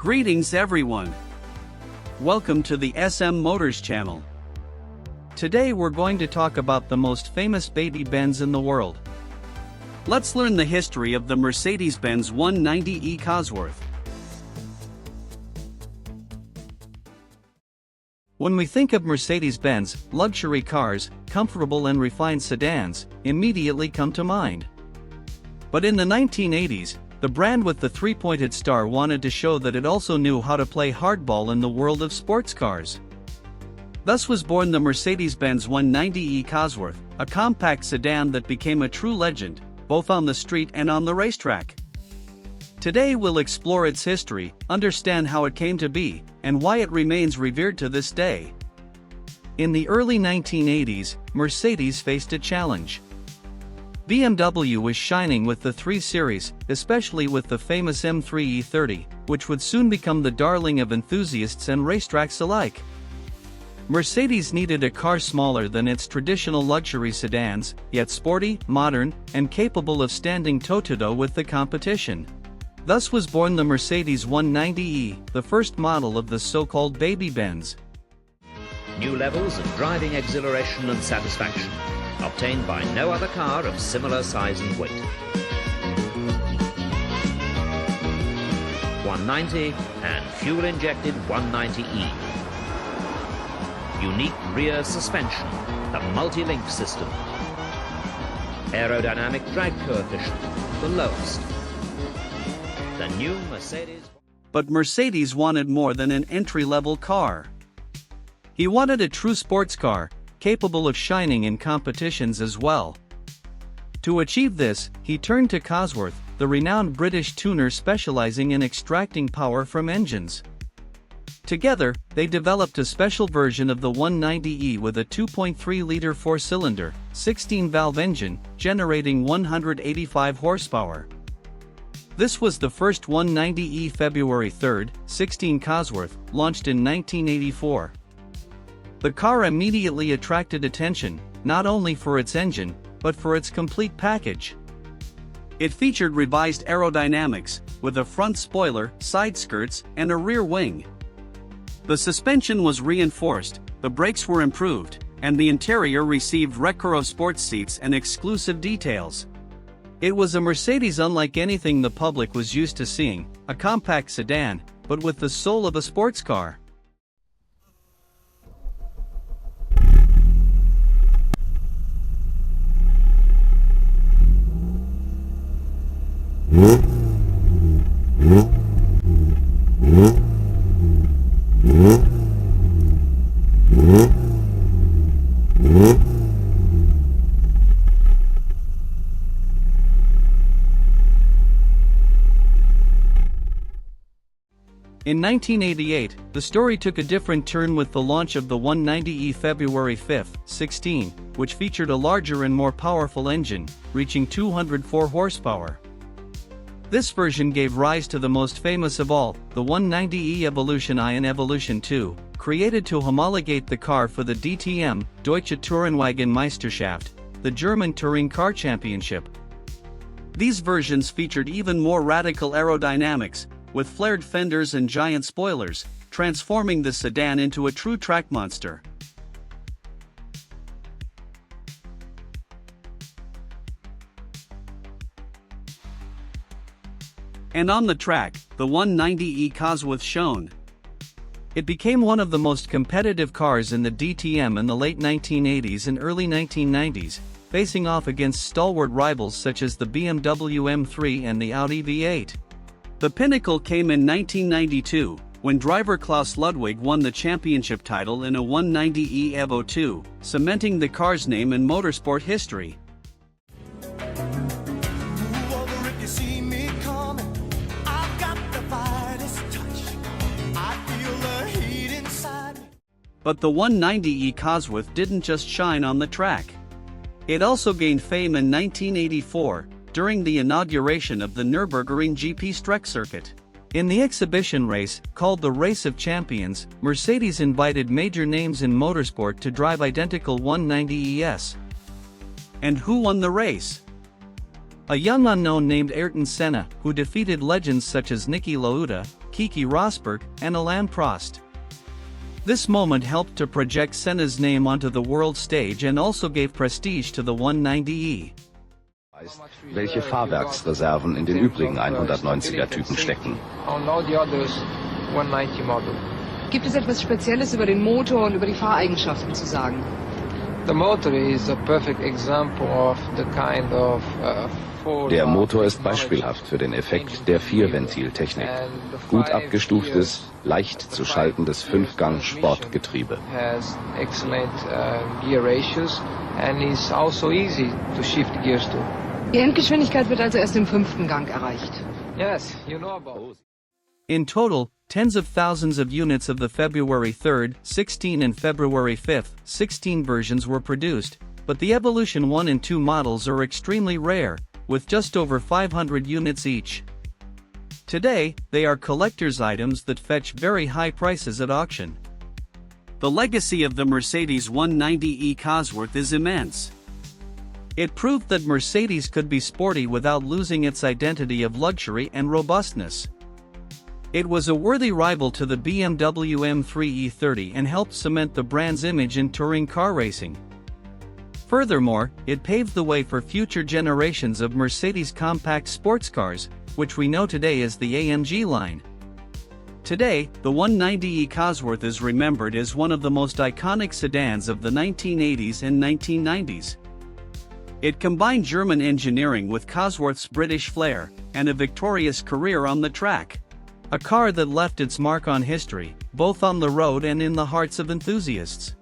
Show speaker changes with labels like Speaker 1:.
Speaker 1: Greetings everyone. Welcome to the SM Motors channel. Today we're going to talk about the most famous baby Benz in the world. Let's learn the history of the Mercedes-Benz 190E COSWORTH. When we think of Mercedes-Benz, luxury cars, comfortable and refined sedans, immediately come to mind. But in the 1980s, the brand with the three-pointed star wanted to show that it also knew how to play hardball in the world of sports cars. Thus was born the Mercedes-Benz 190E COSWORTH, a compact sedan that became a true legend, both on the street and on the racetrack. Today we'll explore its history, understand how it came to be, and why it remains revered to this day. In the early 1980s, Mercedes faced a challenge. BMW was shining with the 3 Series, especially with the famous M3 E30, which would soon become the darling of enthusiasts and racetracks alike. Mercedes needed a car smaller than its traditional luxury sedans, yet sporty, modern, and capable of standing toe-to-toe with the competition. Thus was born the Mercedes 190E, the first model of the so-called baby Benz.
Speaker 2: New levels of driving exhilaration and satisfaction, obtained by no other car of similar size and weight. 190 and fuel-injected 190E. Unique rear suspension, the multi-link system. Aerodynamic drag coefficient, the lowest. The new Mercedes.
Speaker 1: But Mercedes wanted more than an entry-level car. He wanted a true sports car, capable of shining in competitions as well. To achieve this, he turned to COSWORTH, the renowned British tuner specializing in extracting power from engines. Together, they developed a special version of the 190E with a 2.3-liter 4-cylinder, 16-valve engine, generating 185 horsepower. This was the first 190E February 3, 16 COSWORTH, launched in 1984. The car immediately attracted attention, not only for its engine, but for its complete package. It featured revised aerodynamics, with a front spoiler, side skirts, and a rear wing. The suspension was reinforced, the brakes were improved, and the interior received Recaro sports seats and exclusive details. It was a Mercedes unlike anything the public was used to seeing, a compact sedan, but with the soul of a sports car. In 1988, the story took a different turn with the launch of the 190E February 5, 16, which featured a larger and more powerful engine, reaching 204 horsepower. This version gave rise to the most famous of all, the 190E Evolution I and Evolution II, created to homologate the car for the DTM, Deutsche Tourenwagen Meisterschaft, the German Touring Car Championship. These versions featured even more radical aerodynamics, with flared fenders and giant spoilers, transforming the sedan into a true track monster. And on the track, the 190E COSWORTH shone. It became one of the most competitive cars in the DTM in the late 1980s and early 1990s, facing off against stalwart rivals such as the BMW M3 and the Audi V8. The pinnacle came in 1992, when driver Klaus Ludwig won the championship title in a 190E Evo 2, cementing the car's name in motorsport history. But the 190E COSWORTH didn't just shine on the track. It also gained fame in 1984, during the inauguration of the Nürburgring GP Streck circuit. In the exhibition race, called the Race of Champions, Mercedes invited major names in motorsport to drive identical 190Es. And who won the race? A young unknown named Ayrton Senna, who defeated legends such as Niki Lauda, Keke Rosberg, and Alain Prost. This moment helped to project Senna's name onto the world stage and also gave prestige to the 190E.
Speaker 3: Welche Fahrwerksreserven in den übrigen 190er-Typen stecken.
Speaker 4: Gibt es etwas Spezielles über den Motor und über die Fahreigenschaften zu sagen?
Speaker 3: Der Motor ist beispielhaft für den Effekt der Vierventiltechnik. Gut abgestuftes, leicht zu schaltendes Fünfgang-Sportgetriebe.
Speaker 4: Die Endgeschwindigkeit wird also erst im 5. Gang erreicht.
Speaker 1: In total, tens of thousands of units of the February 3rd, 16 and February 5th, 16 versions were produced, but the Evolution 1 and 2 models are extremely rare, with just over 500 units each. Today, they are collector's items that fetch very high prices at auction. The legacy of the Mercedes 190E Cosworth is immense. It proved that Mercedes could be sporty without losing its identity of luxury and robustness. It was a worthy rival to the BMW M3 E30 and helped cement the brand's image in touring car racing. Furthermore, it paved the way for future generations of Mercedes compact sports cars, which we know today as the AMG line. Today, the 190E Cosworth is remembered as one of the most iconic sedans of the 1980s and 1990s. It combined German engineering with Cosworth's British flair, and a victorious career on the track. A car that left its mark on history, both on the road and in the hearts of enthusiasts.